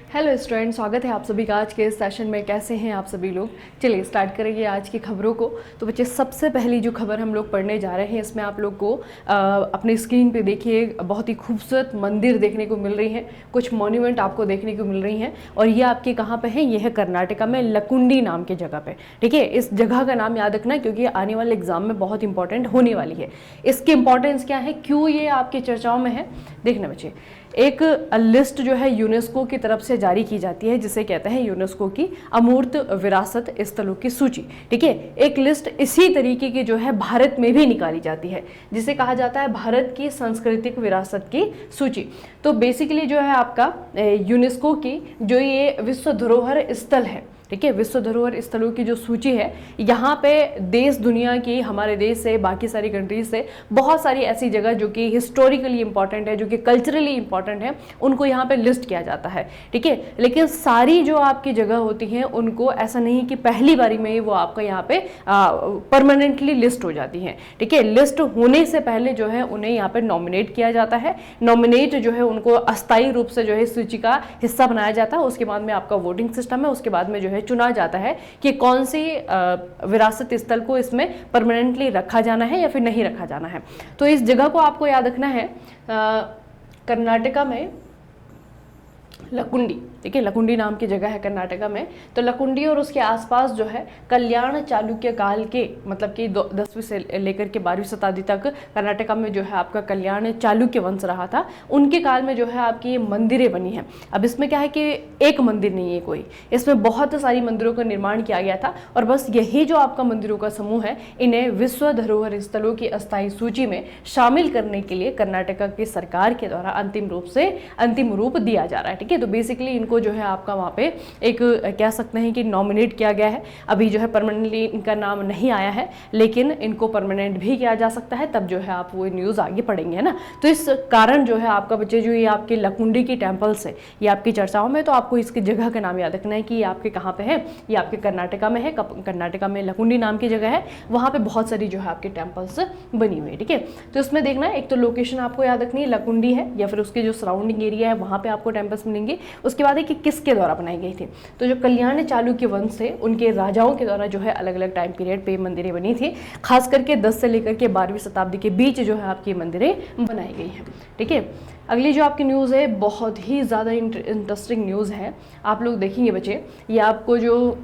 Hello student, स्वागत है आप सभी का आज के इस सेशन में। कैसे हैं आप सभी लोग? चलिए स्टार्ट करेंगे आज की खबरों को। तो बच्चे, सबसे पहली जो खबर हम लोग पढ़ने जा रहे हैं, इसमें आप लोग को अपने स्क्रीन पे देखिए बहुत ही खूबसूरत मंदिर देखने को मिल रही हैं, कुछ मॉन्यूमेंट आपको देखने को मिल रही हैं। और ये आपके कहाँ पे है? ये है कर्नाटका में लकुंडी नाम की जगह पे। ठीक है, इस जगह का नाम याद रखना क्योंकि आने वाले एग्जाम में बहुत इंपॉर्टेंट होने वाली है। इसकी इंपॉर्टेंस क्या है, क्यों ये आपकी चर्चाओं में है, देखना बच्चे। एक लिस्ट जो है यूनेस्को की तरफ से जारी की जाती है, जिसे कहते हैं यूनेस्को की अमूर्त विरासत स्थलों की सूची। ठीक है, एक लिस्ट इसी तरीके की जो है भारत में भी निकाली जाती है, जिसे कहा जाता है भारत की सांस्कृतिक विरासत की सूची। तो बेसिकली जो है आपका यूनेस्को की जो ये विश्व धरोहर स्थल है, ठीक है, विश्व धरोहर स्थलों की जो सूची है, यहाँ पे देश दुनिया की, हमारे देश से, बाकी सारी कंट्रीज से बहुत सारी ऐसी जगह जो कि हिस्टोरिकली इंपॉर्टेंट है, जो कि कल्चरली इंपॉर्टेंट है, उनको यहाँ पे लिस्ट किया जाता है। ठीक है, लेकिन सारी जो आपकी जगह होती हैं उनको ऐसा नहीं कि पहली बारी में ही वो आपका यहाँ पे परमानेंटली लिस्ट हो जाती हैं। ठीक है, लिस्ट होने से पहले जो है उन्हें यहाँ पे नॉमिनेट किया जाता है। नॉमिनेट जो है उनको अस्थायी रूप से जो है सूची का हिस्सा बनाया जाता है। उसके बाद में आपका वोटिंग सिस्टम है, उसके बाद में जो है चुना जाता है कि कौन सी विरासत स्थल को इसमें परमानेंटली रखा जाना है या फिर नहीं रखा जाना है। तो इस जगह को आपको याद रखना है, कर्नाटका में लकुंडी। ठीक है, लकुंडी नाम की जगह है कर्नाटका में। तो लकुंडी और उसके आसपास जो है कल्याण चालुक्य काल के, मतलब कि 10वीं से लेकर के 12वीं शताब्दी तक कर्नाटका में जो है आपका कल्याण चालुक्य वंश रहा था। उनके काल में जो है आपकी ये मंदिरें बनी हैं। अब इसमें क्या है कि एक मंदिर नहीं है कोई, इसमें बहुत सारी मंदिरों का निर्माण किया गया था। और बस यही जो आपका मंदिरों का समूह है, इन्हें विश्व धरोहर स्थलों की अस्थायी सूची में शामिल करने के लिए कर्नाटका की सरकार के द्वारा अंतिम रूप दिया जा रहा है। ठीक है, तो बेसिकली इनको जो है आपका वहाँ पे एक कह सकते हैं कि नॉमिनेट किया गया है। अभी जो है परमानेंटली इनका नाम नहीं आया है, लेकिन इनको परमानेंट भी किया जा सकता है, तब जो है आप वो न्यूज़ आगे पढ़ेंगे, है ना। तो इस कारण जो है आपका बच्चे, जो ये आपके लकुंडी की टेम्पल्स है, ये आपकी चर्चाओं में, तो आपको इसकी जगह का नाम याद रखना है कि ये आपके कहाँ पे है। ये आपके कर्नाटका में है, कर्नाटका में लकुंडी नाम की जगह है। वहाँ पे बहुत सारी जो है आपके टेम्पल्स बनी हुई है। ठीक है, तो इसमें देखना है, एक तो लोकेशन आपको याद रखनी है, लकुंडी है या फिर उसके जो सराउंडिंग एरिया है वहाँ पे आपको टेम्पल्स मिलेंगे। उसके बाद है कि किसके द्वारा बनाई गई थी। तो जो कल्याण चालुक्य वंश थे, उनके राजाओं के द्वारा जो है अलग अलग टाइम पीरियड पे मंदिरें बनी थी। खास करके 10 से लेकर के 12वीं शताब्दी के बीच जो है आपकी मंदिरें बनाई गई हैं। ठीक है, अगली जो आपकी न्यूज़ है बहुत ही ज़्यादा इंटरेस्टिंग न्यूज़ है। आप लोग देखेंगे बच्चे, ये आपको जो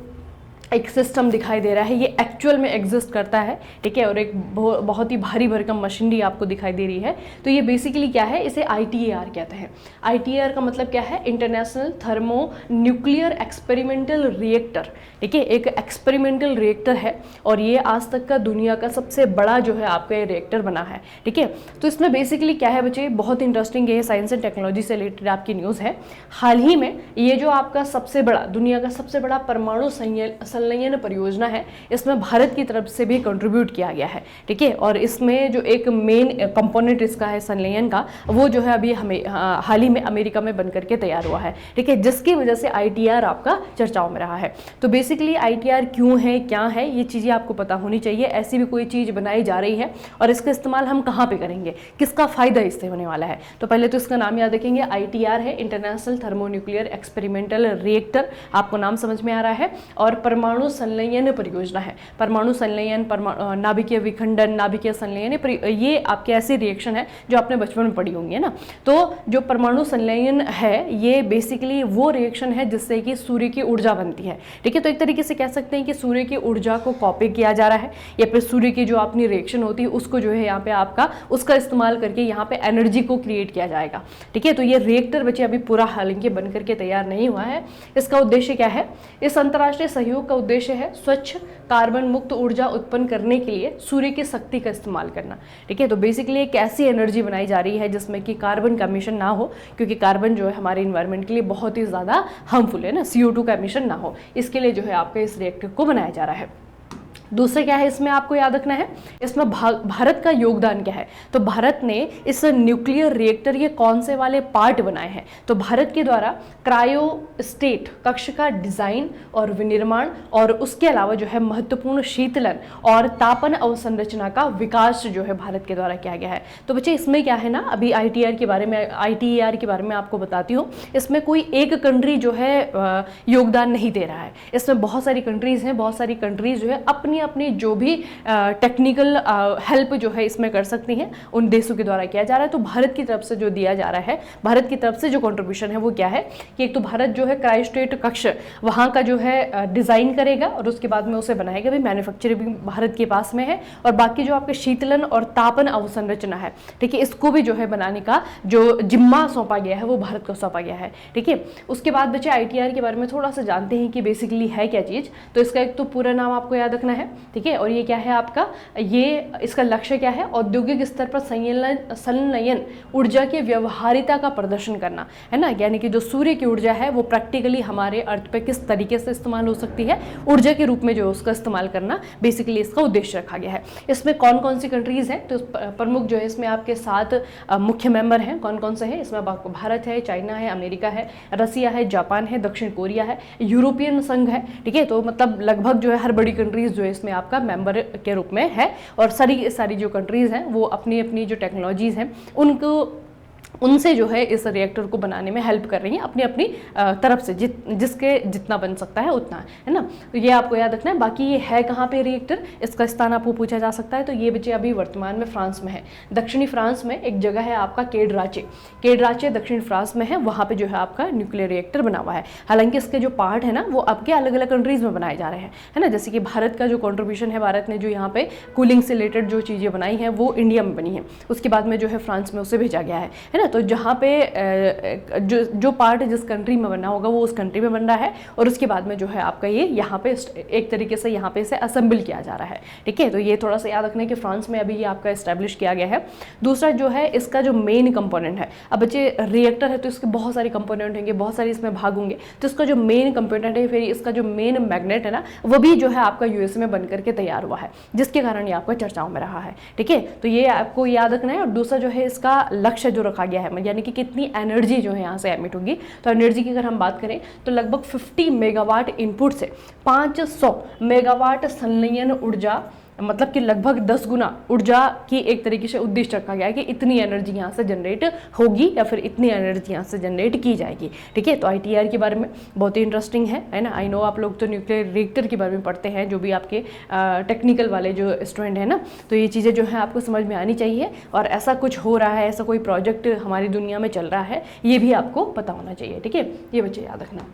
एक सिस्टम दिखाई दे रहा है, ये एक्चुअल में एग्जिस्ट करता है। ठीक है, और एक बहुत ही भारी भरकम मशीनरी आपको दिखाई दे रही है। तो ये बेसिकली क्या है, इसे ITAR कहते हैं। ITAR का मतलब क्या है? International thermo nuclear experimental reactor. ठीक है, एक एक्सपेरिमेंटल रिएक्टर है और ये आज तक का दुनिया का सबसे बड़ा जो है आपका ये रिएक्टर बना है। ठीक है, तो इसमें बेसिकली क्या है बच्चे, बहुत इंटरेस्टिंग है, साइंस एंड टेक्नोलॉजी से रिलेटेड आपकी न्यूज़ है। हाल ही में ये जो आपका सबसे बड़ा, दुनिया का सबसे बड़ा परमाणु संलयन परियोजना है, इसमें भारत की तरफ से भी कंट्रीब्यूट किया गया है। ठीक है, और इसमें जो एक मेन कंपोनेंट इसका है संलयन का, वो जो है अभी हमें हाल ही में अमेरिका में बनकर के तैयार हुआ है। ठीक है, जिसकी वजह से ITAR आपका चर्चाओं में रहा है। तो बेसिकली ITAR क्यों है, क्या है, ये चीज़ें आपको पता होनी चाहिए। ऐसी भी कोई चीज़ बनाई जा रही है और इसका इस्तेमाल हम कहाँ पे करेंगे, किसका फायदा इससे होने वाला है। तो पहले तो इसका नाम याद रखेंगे, ITAR है, इंटरनेशनल थर्मोन्यूक्लियर एक्सपेरिमेंटल रिएक्टर, आपको नाम समझ में आ रहा है। और परमाणु संलयन परियोजना है। परमाणु संलयन, नाभिकीय विखंडन, नाभिकीय संलयन, ये आपके ऐसे रिएक्शन है जो आपने बचपन में पढ़ी होंगी, है ना। तो जो परमाणु संलयन है, ये बेसिकली वो रिएक्शन है जिससे कि सूर्य की ऊर्जा बनती है। ठीक है, तो एक तरीके से कह सकते हैं कि सूर्य की ऊर्जा को कॉपी किया जा रहा है, या फिर सूर्य की जो अपनी रिएक्शन होती है उसको जो है यहाँ पे आपका उसका इस्तेमाल करके यहाँ पे एनर्जी को क्रिएट किया जाएगा। ठीक है, तो ये रिएक्टर बच्चे अभी पूरा हालांकि बन करके तैयार नहीं हुआ है। इसका उद्देश्य क्या है? इस अंतर्राष्ट्रीय सहयोग का उद्देश्य है स्वच्छ कार्बन मुक्त ऊर्जा उत्पन्न करने के लिए सूर्य की शक्ति का इस्तेमाल करना। ठीक है, तो बेसिकली एक ऐसी एनर्जी बनाई जा रही है जिसमें कि कार्बन का एमिशन ना हो, क्योंकि कार्बन जो है हमारे इन्वायरमेंट के लिए बहुत ही ज़्यादा हार्मफुल है ना, CO2 का एमिशन ना हो, इसके लिए जो है आपके इस रिएक्टर को बनाया जा रहा है। दूसरा क्या है इसमें आपको याद रखना है, इसमें भारत का योगदान क्या है। तो भारत ने इस न्यूक्लियर रिएक्टर के कौन से वाले पार्ट बनाए हैं। तो भारत के द्वारा क्रायोस्टेट कक्ष का डिजाइन और विनिर्माण और उसके अलावा जो है महत्वपूर्ण शीतलन और तापन अवसंरचना का विकास जो है भारत के द्वारा किया गया है। तो बच्चे इसमें क्या है ना, अभी ITER के बारे में आपको बताती हूँ। इसमें कोई एक कंट्री जो है योगदान नहीं दे रहा है, इसमें बहुत सारी कंट्रीज हैं, बहुत सारी कंट्रीज जो है अपनी अपनी जो भी टेक्निकल हेल्प जो है इसमें कर सकती हैं, उन देशों के द्वारा किया जा रहा है। तो भारत की तरफ से जो दिया जा रहा है, भारत की तरफ से जो कंट्रीब्यूशन है वो क्या है कि एक तो भारत जो है क्रायोस्टेट कक्ष वहाँ का जो है डिज़ाइन करेगा और उसके बाद में उसे बनाएगा भी, मैन्युफैक्चरिंग भी भारत के पास में है। और बाकी जो आपके शीतलन और तापन अवसंरचना है, ठीक है, इसको भी जो है बनाने का जो जिम्मा सौंपा गया है वो भारत को सौंपा गया है। ठीक है, उसके बाद बच्चे ITER के बारे में थोड़ा सा जानते हैं कि बेसिकली है क्या चीज़। तो इसका एक तो पूरा नाम आपको याद रखना है, ठीक है, और ये क्या है आपका, ये इसका लक्ष्य क्या है, औद्योगिक स्तर पर संलयन ऊर्जा की व्यवहारिता का प्रदर्शन करना है ना, यानी कि जो सूर्य की ऊर्जा है वो प्रैक्टिकली हमारे अर्थ पे किस तरीके से इस्तेमाल हो सकती है, ऊर्जा के रूप में जो उसका इस्तेमाल करना, बेसिकली इसका उद्देश्य रखा गया है। इसमें कौन कौन सी कंट्रीज हैं, तो प्रमुख जो है इसमें आपके 7 मुख्य मेंबर हैं। कौन कौन से हैं इसमें, भारत है, चाइना है, अमेरिका है, रसिया है, जापान है, दक्षिण कोरिया है, यूरोपियन संघ है। ठीक है, तो मतलब लगभग जो है हर बड़ी कंट्रीज जो है इसमें आपका मेंबर के रूप में है। और सारी जो कंट्रीज हैं वो अपनी अपनी जो टेक्नोलॉजीज हैं उनसे जो है इस रिएक्टर को बनाने में हेल्प कर रही हैं, अपनी अपनी तरफ से जिसके जितना बन सकता है उतना, है ना। तो ये आपको याद रखना है। बाकी ये है कहाँ पे रिएक्टर, इसका स्थान आपको पूछा जा सकता है। तो ये बच्चे अभी वर्तमान में फ्रांस में है, दक्षिणी फ्रांस में एक जगह है आपका केडराचे दक्षिण फ्रांस में है, वहाँ पे जो है आपका न्यूक्लियर रिएक्टर बना हुआ है। हालांकि इसके जो पार्ट है ना वो आपके अलग अलग कंट्रीज में बनाए जा रहे हैं, है ना। जैसे कि भारत का जो कॉन्ट्रीब्यूशन है, भारत ने जो यहाँ पे कूलिंग से रिलेटेड जो चीज़ें बनाई हैं वो इंडिया में बनी है, उसके बाद में जो है फ्रांस में उसे भेजा गया है ना। तो जहाँ पे जो पार्ट जिस कंट्री में बनना होगा वो उस कंट्री में बन रहा है, और उसके बाद में जो है आपका ये यहाँ पे एक तरीके से यहाँ पे इसे असेंबल किया जा रहा है। ठीक है, तो ये थोड़ा सा याद रखना है कि फ्रांस में अभी ये आपका इस्टेब्लिश किया गया है। दूसरा जो है इसका जो मेन कंपोनेंट है, अब बच्चे रिएक्टर है तो इसके बहुत सारे कंपोनेंट होंगे, बहुत सारे इसमें भाग होंगे। तो इसका जो मेन कंपोनेंट है, फिर इसका जो मेन मैग्नेट है ना, वो भी जो है आपका USA में बन करके तैयार हुआ है, जिसके कारण ये आपका चर्चाओं में रहा है। ठीक है, तो ये आपको याद रखना है। और दूसरा जो है इसका लक्ष्य जो रखा गया है, यानी कि कितनी एनर्जी जो है यहाँ से एमिट होगी। तो एनर्जी की अगर हम बात करें तो लगभग 50 मेगावाट इनपुट से 500 मेगावाट संलयन ऊर्जा, मतलब कि लगभग 10 गुना ऊर्जा की एक तरीके से उद्देश्य रखा गया है कि इतनी एनर्जी यहाँ से जनरेट होगी या फिर इतनी एनर्जी यहाँ से जनरेट की जाएगी। ठीक है, तो ITER के बारे में बहुत ही इंटरेस्टिंग है ना। आई नो आप लोग तो न्यूक्लियर रिएक्टर के बारे में पढ़ते हैं, जो भी आपके टेक्निकल वाले जो स्टूडेंट हैं ना, तो ये चीज़ें जो है आपको समझ में आनी चाहिए। और ऐसा कुछ हो रहा है, ऐसा कोई प्रोजेक्ट हमारी दुनिया में चल रहा है, ये भी आपको पता होना चाहिए। ठीक है, ये बच्चे याद रखना।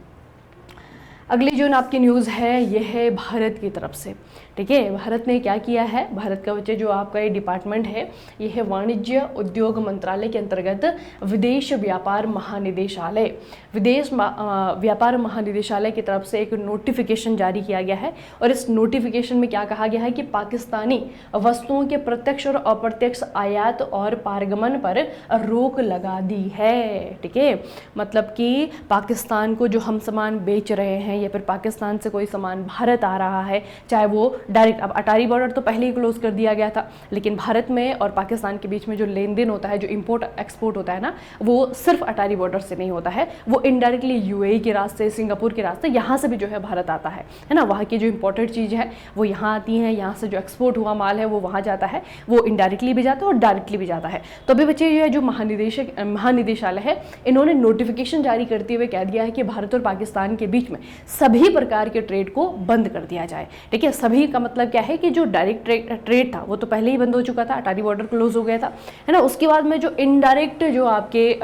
अगली जो आपकी न्यूज़ है ये है भारत की तरफ से। ठीक है, भारत ने क्या किया है, भारत का बच्चे जो आपका ये डिपार्टमेंट है ये है वाणिज्य उद्योग मंत्रालय के अंतर्गत विदेश व्यापार महानिदेशालय, विदेश व्यापार महानिदेशालय की तरफ से एक नोटिफिकेशन जारी किया गया है। और इस नोटिफिकेशन में क्या कहा गया है कि पाकिस्तानी वस्तुओं के प्रत्यक्ष और अप्रत्यक्ष आयात और पारगमन पर रोक लगा दी है। ठीक है, मतलब कि पाकिस्तान को जो हम सामान बेच रहे हैं या फिर पाकिस्तान से कोई सामान भारत आ रहा है, चाहे वो डायरेक्ट, अब अटारी बॉर्डर तो पहले ही क्लोज कर दिया गया था, लेकिन भारत में और पाकिस्तान के बीच में जो लेन देन होता है, जो इंपोर्ट एक्सपोर्ट होता है ना, वो सिर्फ अटारी बॉर्डर से नहीं होता है, वो इनडायरेक्टली UAE के रास्ते, सिंगापुर के रास्ते, यहाँ से भी जो है भारत आता है ना। वहाँ की जो इंपोर्टेड चीज़ है वो यहाँ आती है, यहाँ से जो एक्सपोर्ट हुआ माल है वो वहाँ जाता है, वो इनडायरेक्टली भी जाता है और डायरेक्टली भी जाता है। तो अभी बच्चे ये जो महानिदेशालय है, इन्होंने नोटिफिकेशन जारी करते हुए कह दिया है कि भारत और पाकिस्तान के बीच में सभी प्रकार के ट्रेड को बंद कर दिया जाए। ठीक है, सभी का मतलब क्या है कि जो डायरेक्ट ट्रेड था वो तो पहले ही बंद हो चुका था, अटारी बॉर्डर क्लोज हो गया था, है ना। उसके बाद में जो इनडायरेक्ट जो आपके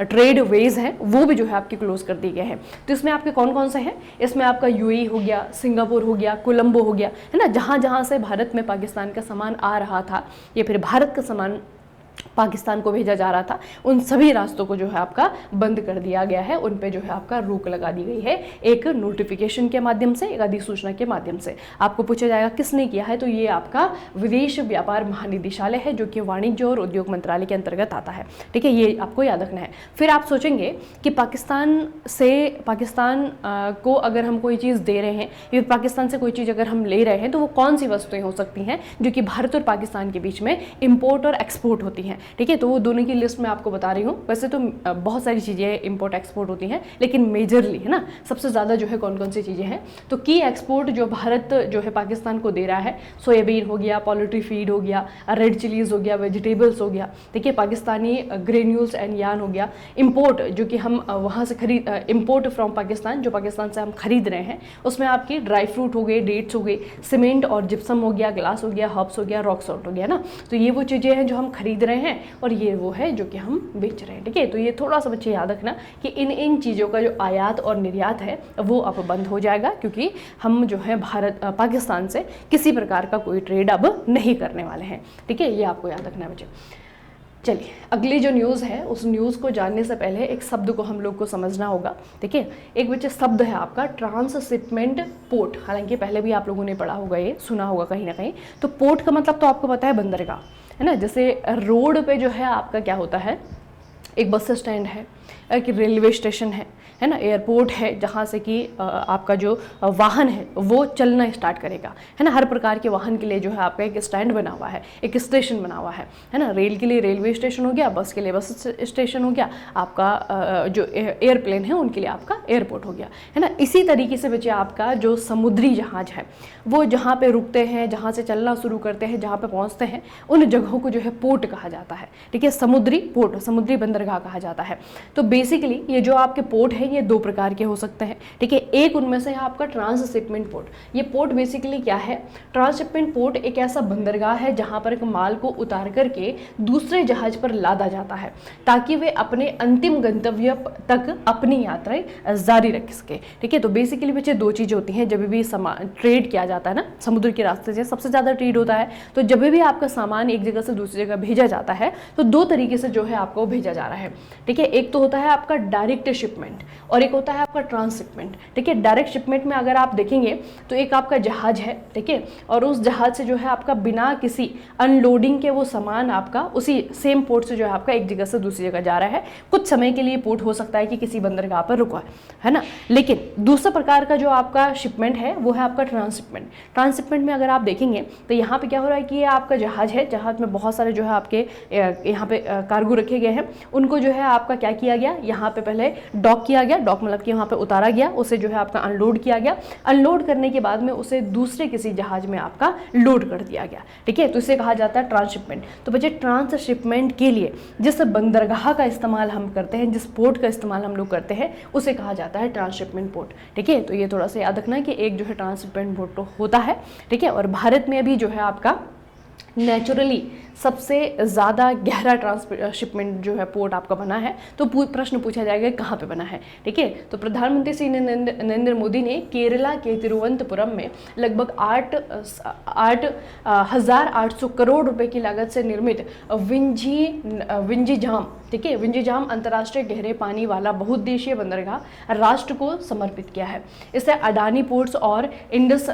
ट्रेड वेज हैं वो भी जो है आपके क्लोज कर दिए गए हैं। तो इसमें आपके कौन कौन से हैं, इसमें आपका UAE हो गया, सिंगापुर हो गया, कोलंबो हो गया, है ना। जहाँ जहाँ से भारत में पाकिस्तान का सामान आ रहा था या फिर भारत का सामान पाकिस्तान को भेजा जा रहा था, उन सभी रास्तों को जो है आपका बंद कर दिया गया है, उन पे जो है आपका रोक लगा दी गई है एक नोटिफिकेशन के माध्यम से, एक अधिसूचना के माध्यम से। आपको पूछा जाएगा किसने किया है, तो ये आपका विदेश व्यापार महानिदेशालय है जो कि वाणिज्य और उद्योग मंत्रालय के अंतर्गत आता है। ठीक है, ये आपको याद रखना है। फिर आप सोचेंगे कि पाकिस्तान को अगर हम कोई चीज़ दे रहे हैं या पाकिस्तान से कोई चीज़ अगर हम ले रहे हैं तो वो कौन सी वस्तुएं हो सकती हैं जो कि भारत और पाकिस्तान के बीच में इंपोर्ट और एक्सपोर्ट होती हैं। ठीक है, तो वो दोनों की लिस्ट मैं आपको बता रही हूँ। वैसे तो बहुत सारी चीज़ें इंपोर्ट एक्सपोर्ट होती हैं, लेकिन मेजरली है ना सबसे ज़्यादा जो है कौन कौन सी चीज़ें हैं, तो की एक्सपोर्ट जो भारत जो है पाकिस्तान को दे रहा है, सोयाबीन हो गया, पोल्ट्री फीड हो गया, रेड चिलीज हो गया, वेजिटेबल्स हो गया, ठीक है, पाकिस्तानी ग्रेन्यूल्स एंड यान हो गया। इंपोर्ट जो कि हम वहाँ से इंपोर्ट फ्रॉम पाकिस्तान, जो पाकिस्तान से हम खरीद रहे हैं, उसमें आपकी ड्राई फ्रूट हो गए, डेट्स हो गई, सीमेंट और जिप्सम हो गया, ग्लास हो गया, हर्ब्स हो गया, रॉक सॉल्ट हो गया ना। तो ये वो चीज़ें हैं जो हम खरीद रहे हैं और ये वो है जो कि हम बेच रहे हैं। ठीक है, तो ये थोड़ा सा बच्चे याद रखना कि इन चीज़ों का जो आयात और निर्यात है वो अब बंद हो जाएगा, क्योंकि हम जो है पाकिस्तान से किसी प्रकार का कोई ट्रेड अब नहीं करने वाले हैं। ठीक है, ये आपको याद रखना है बच्चे। चलिए, अगली जो न्यूज़ है उस न्यूज़ को जानने से पहले एक शब्द को हम लोग को समझना होगा। ठीक है, एक बच्चे शब्द है आपका ट्रांसशिपमेंट पोर्ट। हालांकि पहले भी आप लोगों ने पढ़ा होगा, ये सुना होगा कहीं ना कहीं। तो पोर्ट का मतलब तो आपको पता है बंदरगाह, है ना। जैसे रोड पे जो है आपका क्या होता है, एक बस स्टैंड है, एक रेलवे स्टेशन है ना, एयरपोर्ट है जहाँ से कि आपका जो वाहन है वो चलना स्टार्ट करेगा, है ना। हर प्रकार के वाहन के लिए जो है आपका एक स्टैंड बना हुआ है, एक स्टेशन बना हुआ है ना। रेल के लिए रेलवे स्टेशन हो गया, बस के लिए बस स्टेशन हो गया, आपका जो एयरप्लेन है उनके लिए आपका एयरपोर्ट हो गया, है ना। इसी तरीके से बच्चे आपका जो समुद्री जहाज है वो जहाँ पे रुकते हैं, जहाँ से चलना शुरू करते हैं, जहाँ पे पहुँचते हैं, उन जगहों को जो है पोर्ट कहा जाता है। ठीक है, समुद्री पोर्ट, समुद्री बंदरगाह कहा जाता है। तो बेसिकली ये जो आपके पोर्ट है ये दो प्रकार के हो सकते हैं। ठीक है, एक उनमें से है आपका ट्रांसशिपमेंट पोर्ट। ये पोर्ट बेसिकली क्या है, ट्रांसशिपमेंट पोर्ट एक ऐसा बंदरगाह है जहां पर एक माल को उतार करके दूसरे जहाज पर लादा जाता है ताकि वे अपने अंतिम गंतव्य तक अपनी यात्राएं जारी रख सके। ठीक है, तो बेसिकली बच्चे दो चीज़ होती हैं जब भी सामान ट्रेड किया जाता है ना, समुद्र के रास्ते से सबसे ज़्यादा ट्रेड होता है। तो जब भी आपका सामान एक जगह से दूसरी जगह भेजा जाता है तो दो तरीके से जो है आपको भेजा जा रहा है। ठीक है, एक तो होता है आपका डायरेक्ट शिपमेंट और एक होता है आपका ट्रांसशिपमेंट। ठीक है, डायरेक्ट शिपमेंट में अगर आप देखेंगे तो एक आपका जहाज है, ठीक है, और उस जहाज से जो है आपका बिना किसी अनलोडिंग के वो सामान आपका उसी सेम पोर्ट से जो है आपका एक जगह से दूसरी जगह जा रहा है। कुछ समय के लिए पोर्ट हो सकता है कि किसी बंदरगाह पर रुका है ना, लेकिन दूसरा प्रकार का जो आपका शिपमेंट है वो है आपका ट्रांसशिपमेंट। ट्रांसशिपमेंट में अगर आप देखेंगे तो यहाँ पे क्या हो रहा है कि ये आपका जहाज है, जहाज में बहुत सारे जो है आपके यहाँ पे कार्गो रखे गए हैं, उनको जो है आपका क्या किया गया, यहाँ पे पहले डॉक किया गया, डॉक मतलब कि वहाँ पे उतारा गया, उसे जो है आपका अनलोड किया गया, अनलोड करने के बाद में उसे दूसरे किसी जहाज में आपका लोड कर दिया गया। ठीक है, तो इसे कहा जाता है ट्रांसशिपमेंट। तो बच्चे ट्रांसशिपमेंट के लिए जिस बंदरगाह का इस्तेमाल हम करते हैं, जिस पोर्ट का इस्तेमाल हम लोग करते हैं, उसे कहा जाता है ट्रांसशिपमेंट पोर्ट। ठीक है, तो ये थोड़ा सा याद रखना है कि एक जो है ट्रांसशिपमेंट पोर्ट तो होता है। ठीक है, और भारत में अभी जो है आपका नेचुरली सबसे ज़्यादा गहरा ट्रांसशिपमेंट जो है पोर्ट आपका बना है। तो प्रश्न पूछा जाएगा कहाँ पे बना है। ठीक है, तो प्रधानमंत्री श्री नरेंद्र मोदी ने केरला के तिरुवनंतपुरम में लगभग 8,800 करोड़ रुपए की लागत से निर्मित विंझीझाम, ठीक है, विंझीझाम अंतर्राष्ट्रीय गहरे पानी वाला बहुउद्देशीय बंदरगाह राष्ट्र को समर्पित किया है। इसे अडानी पोर्ट्स और इंडस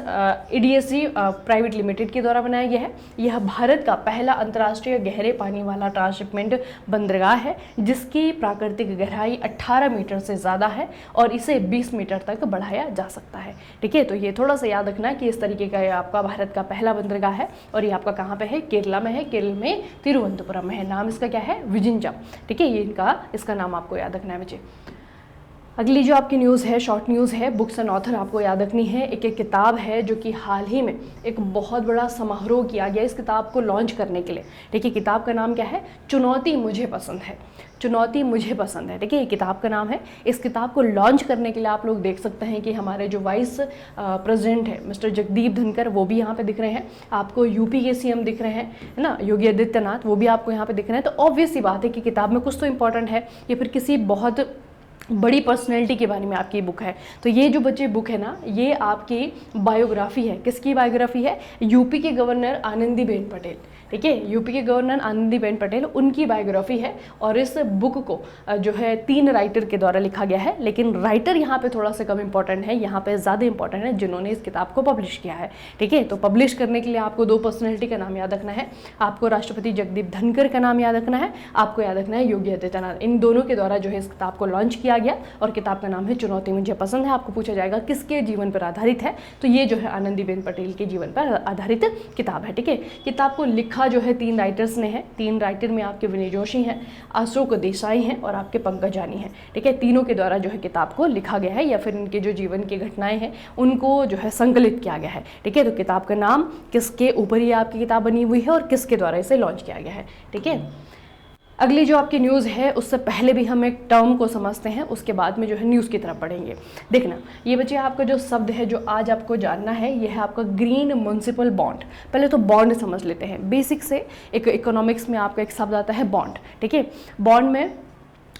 ईडीएससी प्राइवेट लिमिटेड के द्वारा बनाया गया है। यह भारत का पहला अंतर्राष्ट्रीय गहरे पानी वाला ट्रांसशिपमेंट बंदरगाह है जिसकी प्राकृतिक गहराई 18 मीटर से ज़्यादा है और इसे 20 मीटर तक बढ़ाया जा सकता है। ठीक है, तो ये थोड़ा सा याद रखना कि इस तरीके का ये आपका भारत का पहला बंदरगाह है और ये आपका कहाँ पे है, केरला में है, केरल में तिरुवनंतपुरम में है। नाम इसका क्या है, विंझीझाम। ठीक है, ये इसका नाम आपको याद रखना है बच्चे। अगली जो आपकी न्यूज़ है, शॉर्ट न्यूज़ है, बुक्स एंड ऑथर आपको याद रखनी है। एक किताब है जो कि हाल ही में एक बहुत बड़ा समारोह किया गया इस किताब को लॉन्च करने के लिए। ठीक है, किताब का नाम क्या है, चुनौती मुझे पसंद है, चुनौती मुझे पसंद है। ठीक है, ये किताब का नाम है। इस किताब को लॉन्च करने के लिए आप लोग देख सकते हैं कि हमारे जो वाइस प्रेसिडेंट है मिस्टर जगदीप धनखड़, वो भी यहाँ पे दिख रहे हैं। आपको यूपी के सीएम दिख रहे हैं, है ना, योगी आदित्यनाथ, वो भी आपको यहाँ पे दिख रहे हैं। तो ऑब्वियस सी बात है कि किताब में कुछ तो इंपॉर्टेंट है या फिर किसी बहुत बड़ी पर्सनैलिटी के बारे में आपकी बुक है। तो ये जो बच्चे बुक है ना, ये आपकी बायोग्राफी है। किसकी बायोग्राफी है, यूपी के गवर्नर आनंदीबेन पटेल। ठीक है, यूपी के गवर्नर आनंदीबेन पटेल, उनकी बायोग्राफी है। और इस बुक को जो है 3 राइटर के द्वारा लिखा गया है, लेकिन राइटर यहाँ पे थोड़ा सा कम इंपॉर्टेंट है, यहाँ पे ज़्यादा इंपॉर्टेंट है जिन्होंने इस किताब को पब्लिश किया है। ठीक है, तो पब्लिश करने के लिए आपको 2 पर्सनैलिटी का नाम याद रखना है। आपको राष्ट्रपति जगदीप धनखड़ का नाम याद रखना है, आपको याद रखना है योगी आदित्यनाथ। इन दोनों के द्वारा जो है इस किताब को लॉन्च किया गया और किताब का नाम है चुनौती मुझे पसंद है। आपको पूछा जाएगा किसके जीवन पर आधारित है, तो ये जो है आनंदीबेन पटेल के जीवन पर आधारित किताब है। ठीक है, किताब को लिखा जो है 3 राइटर्स ने है। 3 राइटर में आपके विनय जोशी हैं, अशोक देसाई हैं और आपके पंकज जानी हैं। ठीक है, तीनों के द्वारा जो है किताब को लिखा गया है, या फिर इनके जो जीवन की घटनाएं हैं उनको जो है संकलित किया गया है। ठीक है, तो किताब का नाम, किसके ऊपर ये आपकी किताब बनी हुई है और किसके द्वारा इसे लॉन्च किया गया है। ठीक है, अगली जो आपकी न्यूज़ है उससे पहले भी हम एक टर्म को समझते हैं, उसके बाद में जो है न्यूज़ की तरफ बढ़ेंगे। देखना ये बच्चे आपका जो शब्द है जो आज आपको जानना है, यह है आपका ग्रीन म्युनिसिपल बॉन्ड। पहले तो बॉन्ड समझ लेते हैं बेसिक से। एक इकोनॉमिक्स में आपका एक शब्द आता है बॉन्ड। ठीक है, बॉन्ड में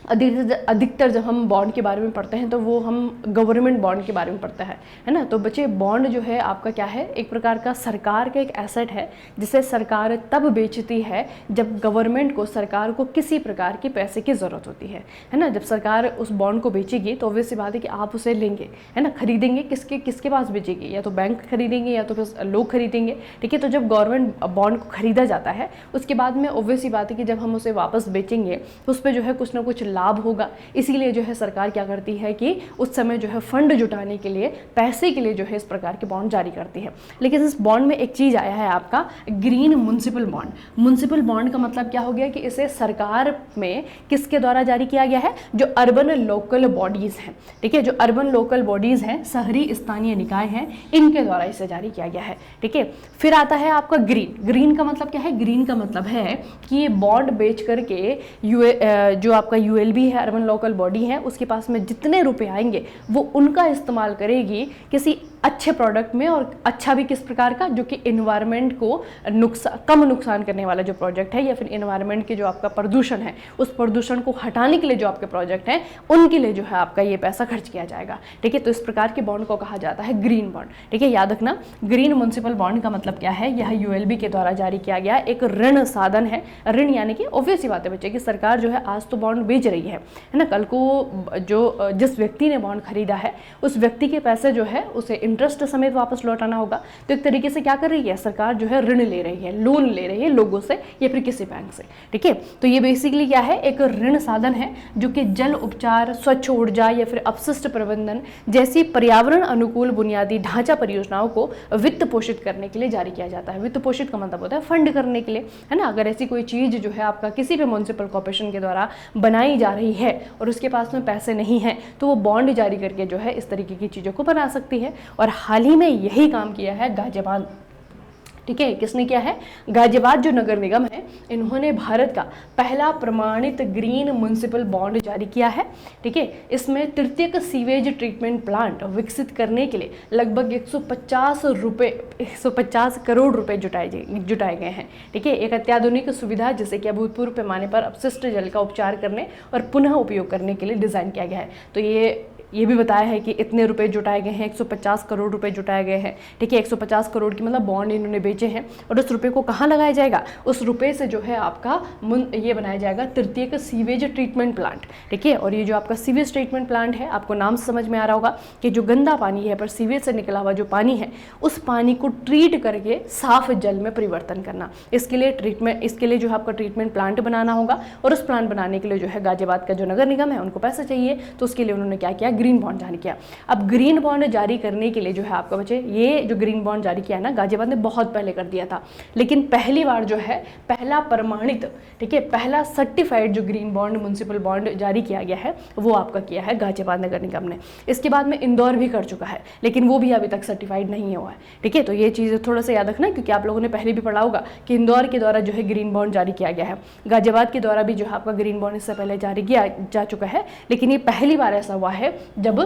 अधिकतर जब हम बॉन्ड के बारे में पढ़ते हैं तो वो हम गवर्नमेंट बॉन्ड के बारे में पढ़ते हैं, है ना। तो बच्चे बॉन्ड जो है आपका क्या है, एक प्रकार का सरकार का एक एसेट है जिसे सरकार तब बेचती है जब गवर्नमेंट को, सरकार को किसी प्रकार की पैसे की ज़रूरत होती है ना। जब सरकार उस बॉन्ड को बेचेगी तो ऑब्वियस सी बात है कि आप उसे लेंगे, है ना। खरीदेंगे किसके पास बेचेगी, या तो बैंक खरीदेंगे या तो फिर लोग खरीदेंगे। ठीक है, तो जब गवर्नमेंट बॉन्ड को खरीदा जाता है उसके बाद में ऑब्वियस सी बात है कि जब हम उसे वापस बेचेंगे तो उस पर जो है कुछ ना कुछ लाभ होगा। इसीलिए जो है सरकार क्या करती है कि उस समय जो है फंड जुटाने के लिए, पैसे के लिए जो है इस प्रकार के बॉन्ड जारी करती है। लेकिन इस बॉन्ड में एक चीज़ आया है आपका green municipal bond. Municipal bond का मतलब क्या हो गया कि इसे सरकार में किसके द्वारा जारी किया गया है, जो अर्बन लोकल बॉडीज़ हैं। ठीक है, जो अर्बन लोकल बॉडीज़ हैं, शहरी स्थानीय निकाय हैं, इनके द्वारा इसे जारी किया गया है। ठीक है, फिर आता है आपका ग्रीन। ग्रीन का मतलब क्या है, ग्रीन का मतलब है कि ये बॉन्ड बेच करके जो आपका यूएलबी है, अर्बन लोकल बॉडी है, उसके पास में जितने रुपए आएंगे वो उनका इस्तेमाल करेगी किसी अच्छे प्रोडक्ट में, और अच्छा भी किस प्रकार का, जो कि एनवायरनमेंट को कम नुकसान करने वाला जो प्रोजेक्ट है, या फिर एनवायरनमेंट के जो आपका प्रदूषण है उस प्रदूषण को हटाने के लिए जो आपके प्रोजेक्ट हैं उनके लिए जो है आपका ये पैसा खर्च किया जाएगा। ठीक है, तो इस प्रकार के बॉन्ड को कहा जाता है ग्रीन बॉन्ड। ठीक है, याद रखना ग्रीन म्युनिसिपल बॉन्ड का मतलब क्या है, यह यूएलबी के द्वारा जारी किया गया एक ऋण साधन है। ऋण यानी कि ऑब्वियस सी बात है बच्चे कि सरकार जो है आज तो बॉन्ड बेच रही है ना, कल को जो जिस व्यक्ति ने बॉन्ड खरीदा है उस व्यक्ति के पैसे जो है उसे इंटरेस्ट समेत वापस लौटाना होगा। तो एक तरीके से क्या कर रही है सरकार, जो है ऋण ले रही है, लोन ले रही है लोगों से या फिर किसी बैंक से। ठीक है, तो ये बेसिकली क्या है, एक ऋण साधन है जो कि जल उपचार, स्वच्छ ऊर्जा या फिर अपशिष्ट प्रबंधन जैसी पर्यावरण अनुकूल बुनियादी ढांचा परियोजनाओं को वित्त पोषित करने के लिए जारी किया जाता है। वित्त पोषित का मतलब होता है फंड करने के लिए, है ना। अगर ऐसी कोई चीज जो है आपका किसी भी म्युनिसिपल कॉर्पोरेशन के द्वारा बनाई जा रही है और उसके पास में पैसे नहीं है तो वो बॉन्ड जारी करके जो है इस तरीके की चीज़ों को बना सकती है। और हाल ही में यही काम किया है गाजियाबाद। ठीक है, किसने किया है, गाजियाबाद जो नगर निगम है इन्होंने भारत का पहला प्रमाणित ग्रीन म्युनिसिपल बॉन्ड जारी किया है। ठीक है, इसमें तृतीयक सीवेज ट्रीटमेंट प्लांट विकसित करने के लिए लगभग 150 करोड़ रुपए जुटाए गए हैं। ठीक है, एक अत्याधुनिक सुविधा जिसे कि अभूतपूर्व पैमाने पर अपशिष्ट जल का उपचार करने और पुनः उपयोग करने के लिए डिज़ाइन किया गया है। तो ये भी बताया है कि इतने रुपए जुटाए गए हैं, 150 करोड़ रुपए जुटाए गए हैं। ठीक है, 150 करोड़ की मतलब बॉन्ड इन्होंने बेचे हैं। और उस रुपए को कहाँ लगाया जाएगा, उस रुपए से जो है आपका ये बनाया जाएगा तृतीयक सीवेज ट्रीटमेंट प्लांट। ठीक है, और ये जो आपका सीवेज ट्रीटमेंट प्लांट है, आपको नाम से समझ में आ रहा होगा कि जो गंदा पानी है पर सीवेज से निकला हुआ जो पानी है उस पानी को ट्रीट करके साफ जल में परिवर्तन करना, इसके लिए जो आपका ट्रीटमेंट प्लांट बनाना होगा। और उस प्लांट बनाने के लिए जो है गाजियाबाद का जो नगर निगम है उनको पैसा चाहिए, तो उसके लिए उन्होंने क्या किया, ग्रीन बॉन्ड जारी किया। अब ग्रीन बॉन्ड जारी करने के लिए जो है आपका बच्चे, ये जो ग्रीन बॉन्ड जारी किया है ना गाजियाबाद ने बहुत पहले कर दिया था, लेकिन पहली बार जो है पहला प्रमाणित, ठीक है, पहला सर्टिफाइड जो ग्रीन बॉन्ड म्युनिसिपल बॉन्ड जारी किया गया है वो आपका किया है गाजियाबाद नगर निगम ने। इसके बाद में इंदौर भी कर चुका है, लेकिन वो भी अभी तक सर्टिफाइड नहीं हुआ है। ठीक है, तो ये चीज़ थोड़ा सा याद रखना, क्योंकि आप लोगों ने पहले भी पढ़ा होगा कि इंदौर के द्वारा जो है ग्रीन बॉन्ड जारी किया गया है। गाजियाबाद के द्वारा भी जो है आपका ग्रीन बॉन्ड इससे पहले जारी किया जा चुका है, लेकिन ये पहली बार ऐसा हुआ है जब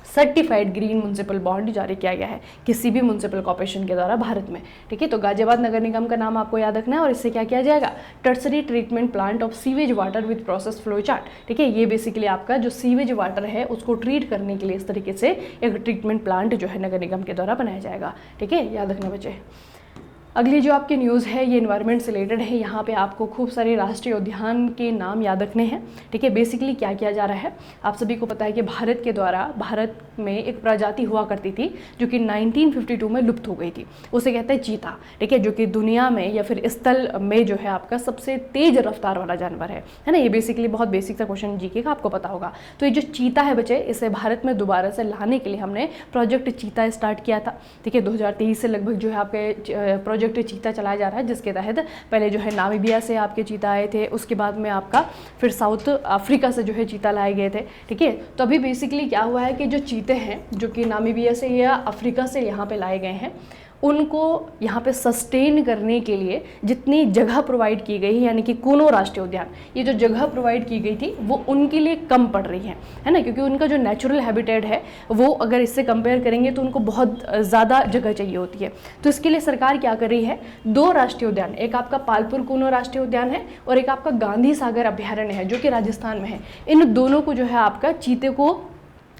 सर्टिफाइड ग्रीन म्युनिसिपल बॉन्ड जारी किया गया है किसी भी म्युनिसिपल कॉर्पोरेशन के द्वारा भारत में। ठीक है, तो गाजियाबाद नगर निगम का नाम आपको याद रखना है। और इससे क्या किया जाएगा, tertiary treatment plant of sewage water with process flow chart. ठीक है, ये बेसिकली आपका जो सीवेज वाटर है उसको ट्रीट करने के लिए इस तरीके से एक ट्रीटमेंट प्लांट जो है नगर निगम के द्वारा बनाया जाएगा। ठीक है, याद रखना बच्चे। अगली जो आपकी न्यूज़ है ये इन्वायरमेंट से रिलेटेड है। यहाँ पे आपको खूब सारे राष्ट्रीय उद्यान के नाम याद रखने हैं। ठीक है, बेसिकली क्या किया जा रहा है, आप सभी को पता है कि भारत के द्वारा भारत में एक प्रजाति हुआ करती थी जो कि 1952 में लुप्त हो गई थी, उसे कहते हैं चीता। ठीक है, जो कि दुनिया में या फिर स्थल में जो है आपका सबसे तेज रफ्तार वाला जानवर है ना। ये बेसिकली बहुत बेसिक सा क्वेश्चन जीके का आपको पता होगा। तो ये जो चीता है बच्चे, इसे भारत में दोबारा से लाने के लिए हमने प्रोजेक्ट चीता स्टार्ट किया था। ठीक है, 2023 से लगभग जो है आपके प्रोजेक्ट चीता चलाया जा रहा है, जिसके तहत पहले जो है नामीबिया से आपके चीता आए थे, उसके बाद में आपका फिर साउथ अफ्रीका से जो है चीता लाए गए थे। ठीक है, तो अभी बेसिकली क्या हुआ है कि जो चीते हैं जो कि नामीबिया से या अफ्रीका से यहाँ पे लाए गए हैं, उनको यहाँ पे सस्टेन करने के लिए जितनी जगह प्रोवाइड की गई है, यानी कि कूनो राष्ट्रीय उद्यान, ये जो जगह प्रोवाइड की गई थी वो उनके लिए कम पड़ रही है ना, क्योंकि उनका जो नेचुरल हैबिटेट है वो अगर इससे कंपेयर करेंगे तो उनको बहुत ज़्यादा जगह चाहिए होती है। तो इसके लिए सरकार क्या कर रही है, 2 राष्ट्रीय उद्यान, एक आपका पालपुर कूनो राष्ट्रीय उद्यान है और एक आपका गांधी सागर अभ्यारण्य है जो कि राजस्थान में है। इन दोनों को जो है आपका चीते को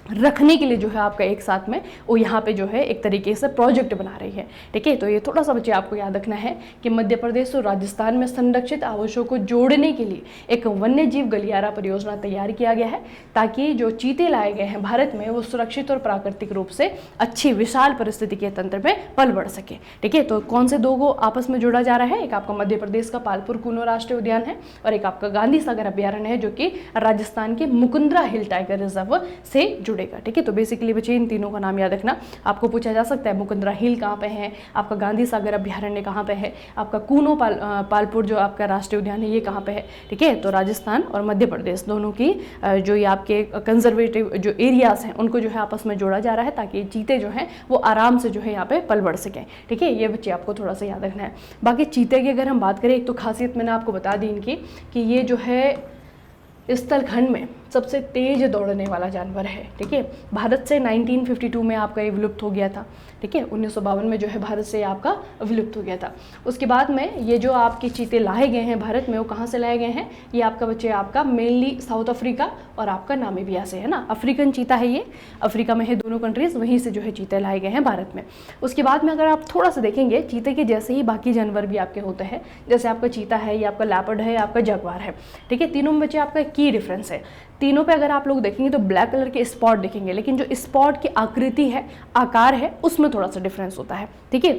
रखने के लिए जो है आपका एक साथ में वो यहाँ पे जो है एक तरीके से प्रोजेक्ट बना रही है। ठीक है, तो ये थोड़ा सा बच्चे आपको याद रखना है कि मध्य प्रदेश और राजस्थान में संरक्षित आवासों को जोड़ने के लिए एक वन्य जीव गलियारा परियोजना तैयार किया गया है, ताकि जो चीते लाए गए हैं भारत में वो सुरक्षित और प्राकृतिक रूप से अच्छी विशाल परिस्थिति के तंत्र में पल बढ़ सके। ठीक है, तो कौन से 2 को आपस में जोड़ा जा रहा है, एक आपका मध्य प्रदेश का पालपुर कूनो राष्ट्रीय उद्यान है और एक आपका गांधी सागर अभ्यारण्य है जो कि राजस्थान के मुकुंदरा हिल टाइगर रिजर्व से जुड़ेगा। ठीक है, तो बेसिकली बच्चे इन तीनों का नाम याद रखना। आपको पूछा जा सकता है मुकुंदरा हिल कहाँ पे है, आपका गांधी सागर अभ्यारण्य कहाँ पे है, आपका कूनो पालपुर जो आपका राष्ट्रीय उद्यान है ये कहाँ पे है। ठीक है, तो राजस्थान और मध्य प्रदेश दोनों की जो ये आपके कंजर्वेटिव जो एरियाज हैं उनको जो है आपस में जोड़ा जा रहा है, ताकि चीते जो हैं वो आराम से जो है यहाँ पे पल बढ़ सकें। ठीक है, ये बच्चे आपको थोड़ा सा याद रखना है। बाकी चीते की अगर हम बात करें, एक तो खासियत मैंने आपको बता दी इनकी कि ये जो है स्थल खंड में सबसे तेज दौड़ने वाला जानवर है। ठीक है, भारत से 1952 में आपका ये विलुप्त हो गया था। ठीक है, 1952 में जो है भारत से आपका विलुप्त हो गया था। उसके बाद में ये जो आपके चीते लाए गए हैं भारत में, वो कहाँ से लाए गए हैं, ये आपका बच्चे आपका मेनली साउथ अफ्रीका और आपका नामीबिया से है ना। अफ्रीकन चीता है, ये अफ्रीका में है दोनों कंट्रीज, वहीं से जो है चीते लाए गए हैं भारत में। उसके बाद में अगर आप थोड़ा सा देखेंगे, चीते के जैसे ही बाकी जानवर भी आपके होते हैं, जैसे आपका चीता है, ये आपका लैपर्ड है, आपका जगुआर है। ठीक है, तीनों में बच्चे आपका की डिफरेंस है। तीनों पे अगर आप लोग देखेंगे तो ब्लैक कलर के स्पॉट दिखेंगे, लेकिन जो स्पॉट की आकृति है, आकार है, उसमें थोड़ा सा डिफरेंस होता है। ठीक है,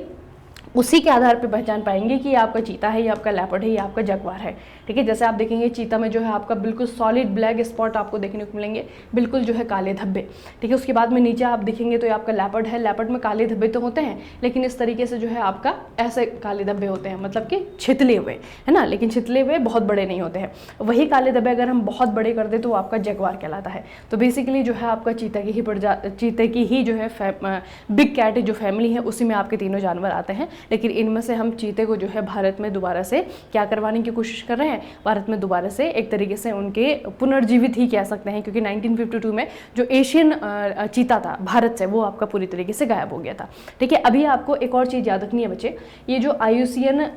उसी के आधार पे पहचान पाएंगे कि ये आपका चीता है, ये आपका लेपर्ड है, ये आपका जगुआर है। ठीक है, जैसे आप देखेंगे चीता में जो है आपका बिल्कुल सॉलिड ब्लैक स्पॉट आपको देखने को मिलेंगे, बिल्कुल जो है काले धब्बे। ठीक है, उसके बाद में नीचे आप देखेंगे तो ये आपका लेपर्ड है, लेपर्ड में काले धब्बे तो होते हैं, लेकिन इस तरीके से जो है आपका ऐसे काले धब्बे होते हैं, मतलब कि छितले हुए है ना, लेकिन छितले हुए बहुत बड़े नहीं होते हैं। वही काले धब्बे अगर हम बहुत बड़े कर दे तो वो आपका जगुआर कहलाता है। तो बेसिकली जो है आपका चीते की ही जो है बिग कैट जो फैमिली है उसी में आपके तीनों जानवर आते हैं, लेकिन इनमें से हम चीते को जो है भारत में दोबारा से क्या करवाने की कोशिश कर रहे हैं, भारत में दोबारा से एक तरीके से उनके पुनर्जीवित ही कह सकते हैं, क्योंकि 1952 में जो एशियन चीता था भारत से, वो आपका पूरी तरीके से गायब हो गया था। ठीक है, अभी आपको एक और चीज़ याद रखनी है बच्चे, ये जो आयुसियन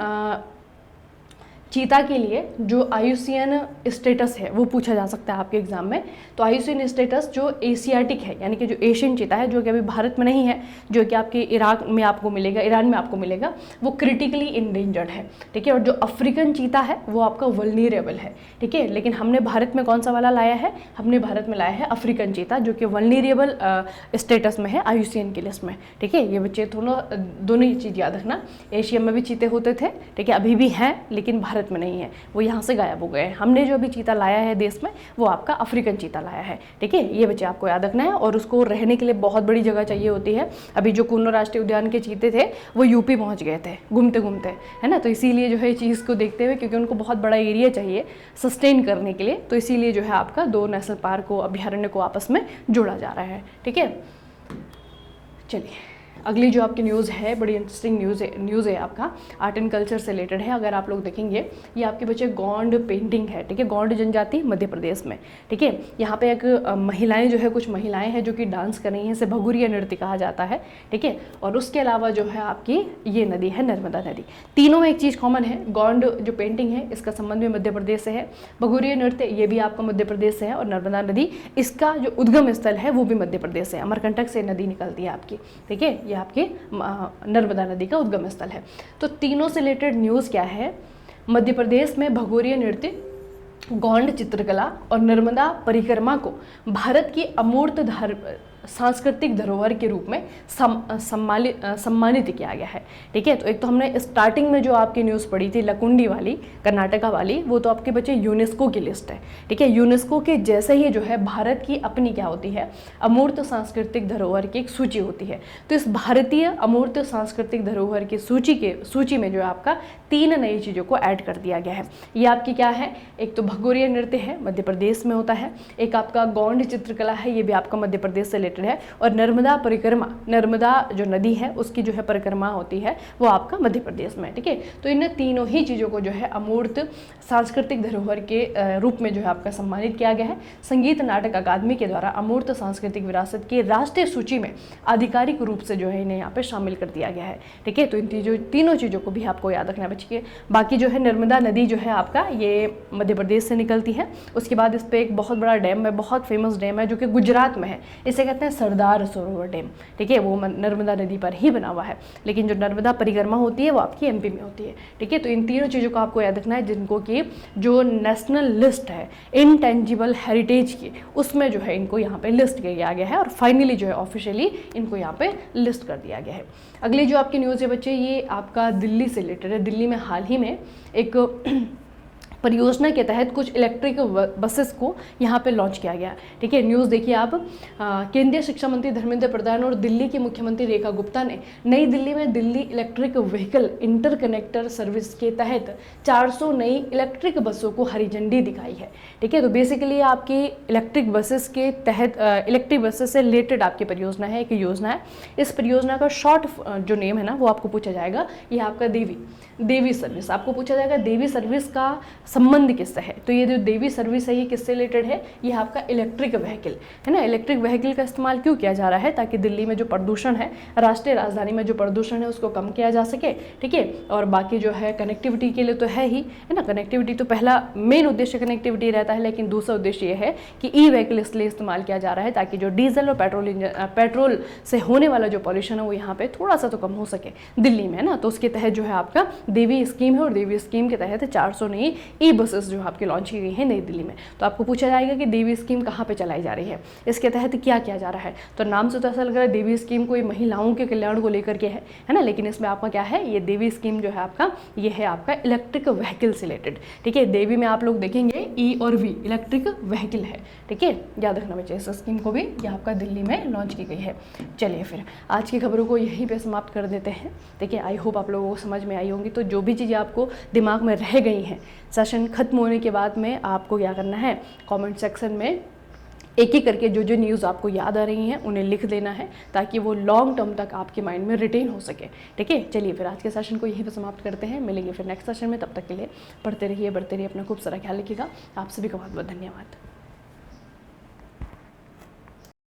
चीता के लिए जो आयुसियन स्टेटस है वो पूछा जा सकता है आपके एग्जाम में। तो आयुसियन स्टेटस जो एशियाटिक है, यानी कि जो एशियन चीता है, जो कि अभी भारत में नहीं है, जो कि आपके इराक में आपको मिलेगा, ईरान में आपको मिलेगा, वो क्रिटिकली इंडेंजर्ड है। ठीक है, और जो अफ्रीकन चीता है वो आपका वल्नरेबल है। ठीक है, लेकिन हमने भारत में कौन सा वाला लाया है, हमने भारत में लाया है अफ्रीकन चीता, जो कि वल्नरेबल स्टेटस में है आयुसियन की लिस्ट में। ठीक है, ये बच्चे दोनों ही चीज़ याद रखना। एशिया में भी चीते होते थे, ठीक है, अभी भी हैं, लेकिन भारत में नहीं है, वो यहाँ से गायब हो गए हैं। हमने जो अभी चीता लाया है देश में वो आपका अफ्रीकन चीता लाया है। ठीक है, ये बच्चे आपको याद रखना है, और उसको रहने के लिए बहुत बड़ी जगह चाहिए होती है। अभी जो कूनो राष्ट्रीय उद्यान के चीते थे वो यूपी पहुँच गए थे घूमते घूमते, है ना, तो इसीलिए जो है चीज़ को देखते हुए, क्योंकि उनको बहुत बड़ा एरिया चाहिए सस्टेन करने के लिए, तो इसीलिए जो है आपका 2 नेशनल पार्क को, अभ्यारण्य को आपस में जोड़ा जा रहा है। ठीक है, चलिए अगली जो आपकी न्यूज़ है, बड़ी इंटरेस्टिंग न्यूज़ है आपका, आर्ट एंड कल्चर से रिलेटेड है। अगर आप लोग देखेंगे, ये आपके बच्चे गोंड पेंटिंग है। ठीक है, गोंड जनजाति मध्य प्रदेश में। ठीक है, यहाँ पे एक महिलाएं जो है, कुछ महिलाएं हैं जो कि डांस कर रही हैं, इसे भगुरिया नृत्य कहा जाता है। ठीक है, और उसके अलावा जो है आपकी ये नदी है नर्मदा नदी। तीनों में एक चीज़ कॉमन है, गोंड जो पेंटिंग है इसका संबंध भी मध्य प्रदेश से है, भगुरिया नृत्य ये भी आपका मध्य प्रदेश से है, और नर्मदा नदी इसका जो उद्गम स्थल है वो भी मध्य प्रदेश से, अमरकंटक से नदी निकलती है आपकी। ठीक है, ये आपके नर्मदा नदी का उद्गम स्थल है। तो तीनों से रिलेटेड न्यूज़ क्या है, मध्य प्रदेश में भगोरिया नृत्य, गौंड चित्रकला और नर्मदा परिक्रमा को भारत की अमूर्त सांस्कृतिक धरोहर के रूप में सम्मानित किया गया है। ठीक है, तो एक तो हमने स्टार्टिंग में जो आपकी न्यूज़ पढ़ी थी लकुंडी वाली, कर्नाटका वाली, वो तो आपके बच्चे यूनेस्को की लिस्ट है। ठीक है, यूनेस्को के जैसे ही जो है भारत की अपनी क्या होती है, अमूर्त सांस्कृतिक धरोहर की एक सूची होती है। तो इस भारतीय अमूर्त सांस्कृतिक धरोहर की सूची में जो है आपका 3 नई चीज़ों को ऐड कर दिया गया है। ये आपकी क्या है, एक तो भगोरिया नृत्य है, मध्य प्रदेश में होता है, एक आपका गौंड चित्रकला है, ये भी आपका मध्य प्रदेश से रिलेटेड है, और नर्मदा परिक्रमा, नर्मदा जो नदी है उसकी जो है परिक्रमा होती है वो आपका मध्य प्रदेश में। ठीक है, तो इन तीनों ही चीज़ों को जो है अमूर्त सांस्कृतिक धरोहर के रूप में जो है आपका सम्मानित किया गया है। संगीत नाटक अकादमी के द्वारा अमूर्त सांस्कृतिक विरासत की राष्ट्रीय सूची में आधिकारिक रूप से जो है इन्हें यहाँ पे शामिल कर दिया गया है। ठीक है, तो इन तीनों चीज़ों को भी आपको याद रखना बच्चे। बाकी जो है नर्मदा नदी जो है आपका ये मध्य प्रदेश से निकलती है। उसके बाद इस पर एक बहुत बड़ा डैम है, बहुत फेमस डैम है जो कि गुजरात में है, इसे कहते हैं सरदार सरोवर डैम। ठीक है, वो नर्मदा नदी पर ही बना हुआ है, लेकिन जो नर्मदा परिक्रमा होती है वो आपकी एमपी में होती है। ठीक है, तो इन तीनों चीज़ों को आपको याद रखना है, जिनको कि जो नेशनल लिस्ट है इनटेंजिबल हेरिटेज की, उसमें जो है इनको यहाँ पे लिस्ट किया गया है और फाइनली जो है ऑफिशियली इनको यहाँ पे लिस्ट कर दिया गया है। अगली जो आपकी न्यूज़ है बच्चे, ये आपका दिल्ली से रिलेटेड है। दिल्ली में हाल ही में एक परियोजना के तहत कुछ इलेक्ट्रिक बसेस को यहाँ पे लॉन्च किया गया। ठीक है, न्यूज़ देखिए आप, केंद्रीय शिक्षा मंत्री धर्मेंद्र प्रधान और दिल्ली की मुख्यमंत्री रेखा गुप्ता ने नई दिल्ली में दिल्ली इलेक्ट्रिक व्हीकल इंटरकनेक्टर सर्विस के तहत 400 नई इलेक्ट्रिक बसों को हरी झंडी दिखाई है। ठीक है, तो बेसिकली आपकी इलेक्ट्रिक बसेस के तहत इलेक्ट्रिक बसेस से रिलेटेड आपकी परियोजना है, एक योजना है। इस परियोजना का शॉर्ट जो नेम है ना वो आपको पूछा जाएगा, ये आपका देवी सर्विस आपको पूछा जाएगा। देवी सर्विस का संबंध किससे है, तो ये जो देवी सर्विस है ये किससे रिलेटेड है, ये आपका इलेक्ट्रिक व्हीकल है ना। इलेक्ट्रिक व्हीकल का इस्तेमाल क्यों किया जा रहा है, ताकि दिल्ली में जो प्रदूषण है, राष्ट्रीय राजधानी में जो प्रदूषण है उसको कम किया जा सके। ठीक है, और बाकी जो है कनेक्टिविटी के लिए तो है ही, है ना। कनेक्टिविटी तो पहला मेन उद्देश्य कनेक्टिविटी रहता है, लेकिन दूसरा उद्देश्य ये है कि ई व्हीकल इसलिए इस्तेमाल किया जा रहा है ताकि जो डीजल और पेट्रोल से होने वाला जो पॉल्यूशन है वो यहाँ पे थोड़ा सा तो कम हो सके दिल्ली में, है ना। तो उसके तहत जो है आपका देवी स्कीम है, और देवी स्कीम के तहत 400 नई ई बसेस जो आपकी लॉन्च की गई है नई दिल्ली में। तो आपको पूछा जाएगा कि देवी स्कीम कहाँ पे चलाई जा रही है, इसके तहत क्या किया जा रहा है। तो नाम से तो ऐसा लग रहा है देवी स्कीम कोई महिलाओं के कल्याण को लेकर के है ना, लेकिन इसमें आपका क्या है, ये देवी स्कीम जो है आपका, ये है आपका इलेक्ट्रिक व्हीकल से रिलेटेड। ठीक है, देवी में आप लोग देखेंगे ई और वी, इलेक्ट्रिक व्हीकल है। ठीक है, याद रखना बच्चे, इस स्कीम को भी ये आपका दिल्ली में लॉन्च की गई है। चलिए फिर आज की खबरों को यहीं पे समाप्त कर देते हैं। देखिए, आई होप आप लोगों को समझ में आई होंगी। तो जो भी चीज़ें आपको दिमाग में रह गई हैं सेशन खत्म होने के बाद में, आपको क्या करना है, कमेंट सेक्शन में एक एक करके जो न्यूज़ आपको याद आ रही हैं उन्हें लिख देना है, ताकि वो लॉन्ग टर्म तक आपके माइंड में रिटेन हो सके। ठीक है, चलिए फिर आज के सेशन को यहीं पर समाप्त करते हैं। मिलेंगे फिर नेक्स्ट सेशन में, तब तक के लिए पढ़ते रहिए, बढ़ते रहिए, अपना खूब सारा ख्याल रखिएगा। आप सभी का बहुत बहुत धन्यवाद।